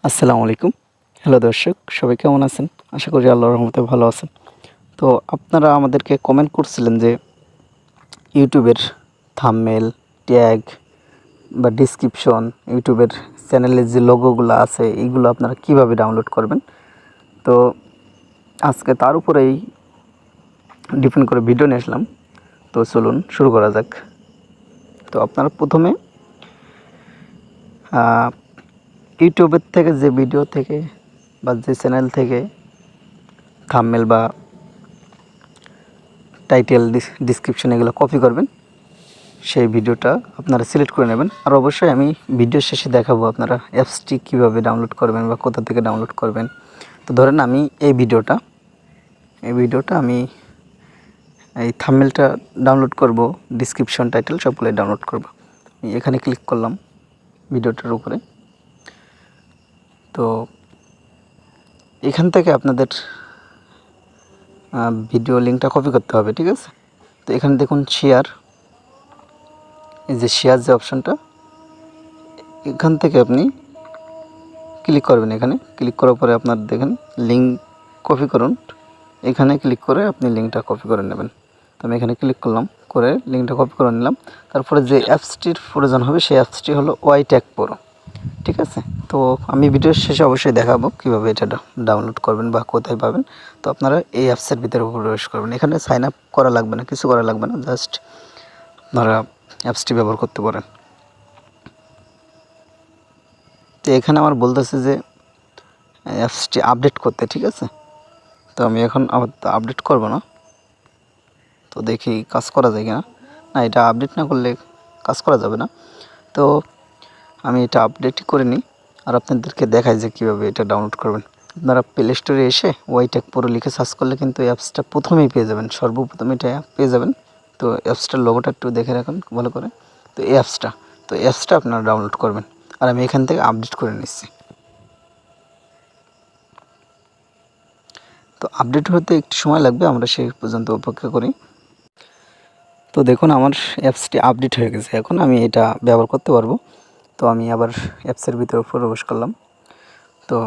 আসসালামু আলাইকুম। হ্যালো দর্শক, সবাই কেমন আছেন? আশা করি আল্লাহর রহমতে ভালো আছেন। তো আপনারা আমাদেরকে কমেন্ট করছিলেন যে ইউটিউবের থাম্বনেল, ট্যাগ বা ডেসক্রিপশন, ইউটিউবের চ্যানেলের যে লোগোগুলো আছে এইগুলো আপনারা কিভাবে ডাউনলোড করবেন। তো আজকে তার উপরেই ডিপেন্ড করে ভিডিও নিয়ে আসলাম। তো চলুন শুরু করা যাক। তো আপনারা প্রথমে ইউটিউবের থেকে যে ভিডিও থেকে বা যে চ্যানেল থেকে থাম্বনেল বা টাইটেল ডিসক্রিপশন এগুলো কপি করবেন, সেই ভিডিওটা আপনারা সিলেক্ট করে নেবেন। আর অবশ্যই আমি ভিডিও শেষে দেখাবো আপনারা অ্যাপসটি কীভাবে ডাউনলোড করবেন বা কোথা থেকে ডাউনলোড করবেন। তো ধরেন আমি এই ভিডিওটা আমি এই থাম্বনেলটা ডাউনলোড করব, ডিসক্রিপশন, টাইটেল সবগুলোই ডাউনলোড করব। আমি এখানে ক্লিক করলাম ভিডিওটার উপরে। তো এখান থেকে আপনাদের ভিডিও লিঙ্কটা কপি করতে হবে, ঠিক আছে? তো এখানে দেখুন শেয়ার, এই যে শেয়ার যে অপশানটা, এখান থেকে আপনি ক্লিক করবেন। এখানে ক্লিক করার পরে আপনার দেখেন লিঙ্ক কপি করুন, এখানে ক্লিক করে আপনি লিঙ্কটা কপি করে নেবেন। তো আমি এখানে ক্লিক করলাম, করে লিঙ্কটা কপি করে নিলাম। তারপরে যে অ্যাপসটির প্রয়োজন হবে সেই অ্যাপসটি হলো YTag Pro, ঠিক আছে? তো আমি ভিডিওর শেষে অবশ্যই দেখাবো কীভাবে এটা ডাউনলোড করবেন বা কোথায় পাবেন। তো আপনারা এই অ্যাপসের ভিতরে প্রবেশ করবেন। এখানে সাইন আপ করা লাগবে না, কিছু করা লাগবে না, জাস্ট আপনারা অ্যাপসটি ব্যবহার করতে পারেন। তো এখানে আমার বলতেছে যে অ্যাপসটি আপডেট করতে, ঠিক আছে? তো আমি এখন আবার আপডেট করব না। তো দেখি কাজ করা যায় কিনা। না, এটা আপডেট না করলে কাজ করা যাবে না। তো আমি এটা আপডেট করে নিই আর আপনাদেরকে দেখাই যে কীভাবে এটা ডাউনলোড করবেন। আপনারা প্লে স্টোরে এসে YTag Pro লিখে সার্চ করলে কিন্তু অ্যাপসটা প্রথমেই পেয়ে যাবেন, সর্বপ্রথম এটা পেয়ে যাবেন। তো অ্যাপসটার লোগোটা একটু দেখে রাখুন ভালো করে। তো এই অ্যাপসটা আপনারা ডাউনলোড করবেন আর আমি এখান থেকে আপডেট করে নিচ্ছি। তো আপডেট হতে একটু সময় লাগবে, আমরা সেই পর্যন্ত অপেক্ষা করি। তো দেখুন আমার অ্যাপসটি আপডেট হয়ে গেছে, এখন আমি এটা ব্যবহার করতে পারবো। তো আমি আবার অ্যাপসের ভিতরে প্রবেশ করলাম। তো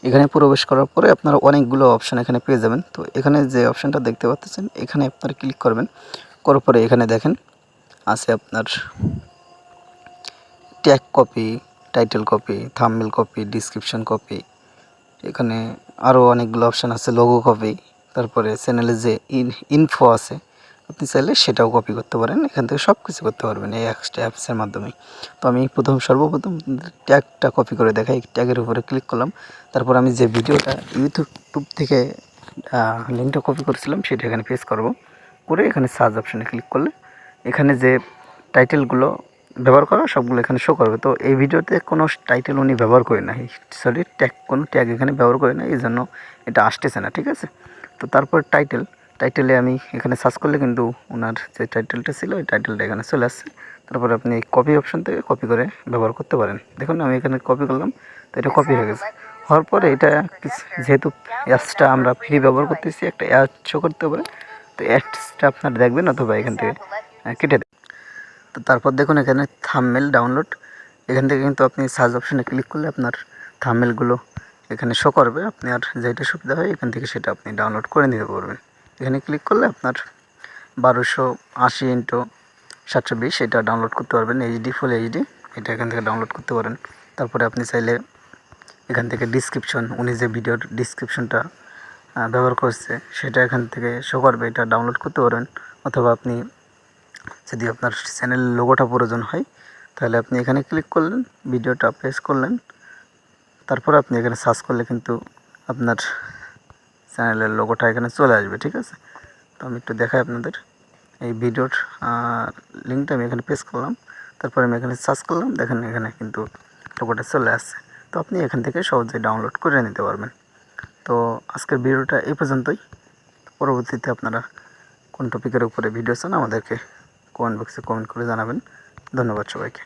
এখানে প্রবেশ করার পরে আপনারা অনেকগুলো অপশান এখানে পেয়ে যাবেন। তো এখানে যে অপশানটা দেখতে পাচ্ছেন এখানে আপনারা ক্লিক করবেন, করার পরে এখানে দেখেন আছে আপনার tag copy, title copy, thumbnail copy, description copy, এখানে আরও অনেকগুলো অপশান আছে, লোগো কপি, তারপরে চ্যানেলে যে ইনফো আছে আপনি চাইলে সেটাও কপি করতে পারেন। এখান থেকে সব কিছু করতে পারবেন এই অ্যাপসের মাধ্যমে। তো আমি সর্বপ্রথম ট্যাগটা কপি করে দেখাই। ট্যাগের উপরে ক্লিক করলাম, তারপর আমি যে ভিডিওটা ইউটিউব থেকে লিঙ্কটা কপি করেছিলাম সেটা এখানে পেস্ট করব, করে এখানে সার্চ অপশানে ক্লিক করলে এখানে যে টাইটেলগুলো ব্যবহার করা সবগুলো এখানে শো করবে। তো এই ভিডিওতে কোনো টাইটেল উনি ব্যবহার করে না, সরি কোনো ট্যাগ এখানে ব্যবহার করে না, এই জন্য এটা আসতেছে না, ঠিক আছে? তো তারপর টাইটেলে আমি এখানে সার্চ করলে কিন্তু ওনার যে টাইটেলটা ছিল ওই টাইটেলটা এখানে চলে আসছে। তারপরে আপনি এই কপি অপশান থেকে কপি করে ব্যবহার করতে পারেন। দেখুন আমি এখানে কপি করলাম, তো এটা কপি হয়ে গেছে। হওয়ার পরে এটা যেহেতু অ্যাপসটা আমরা ফ্রি ব্যবহার করতেছি, একটা অ্যাড শো করতে পারে। তো অ্যাডসটা আপনার দেখবেন অথবা এখান থেকে কেটে দেবেন। তো তারপর দেখুন এখানে থাম্বনেল ডাউনলোড, এখান থেকে কিন্তু আপনি সার্চ অপশানে ক্লিক করলে আপনার থাম্বনেলগুলো এখানে শো করবে। আপনি আর যেটা সুবিধা হয় এখান থেকে সেটা আপনি ডাউনলোড করে নিতে পারবেন। এখানে ক্লিক করলে আপনার 1280x720 এটা ডাউনলোড করতে পারবেন, HD ফুল HD, এটা এখান থেকে ডাউনলোড করতে পারেন। তারপরে আপনি চাইলে এখান থেকে ডিসক্রিপশন, উনি যে ভিডিওর ডিসক্রিপশনটা ব্যবহার করছে সেটা এখান থেকে শো করবে, এটা ডাউনলোড করতে পারেন। অথবা আপনি যদি আপনার চ্যানেলের লোগোটা প্রয়োজন হয় তাহলে আপনি এখানে ক্লিক করলেন, ভিডিওটা পেস্ট করলেন, তারপর আপনি এখানে সার্চ করলে কিন্তু আপনার চ্যানেলের লোগোটা এখানে চলে আসবে, ঠিক আছে? তো আমি একটু দেখাই আপনাদের। এই ভিডিওর লিঙ্কটা আমি এখানে পেস্ট করলাম, তারপরে আমি এখানে সার্চ করলাম, দেখেন এখানে কিন্তু লোগোটা চলে আসছে। তো আপনি এখান থেকে সহজেই ডাউনলোড করে নিতে পারবেন। তো আজকের ভিডিওটা এই পর্যন্তই। পরবর্তীতে আপনারা কোন টপিকের উপরে ভিডিও চান আমাদেরকে কমেন্ট বক্সে কমেন্ট করে জানাবেন। ধন্যবাদ সবাইকে।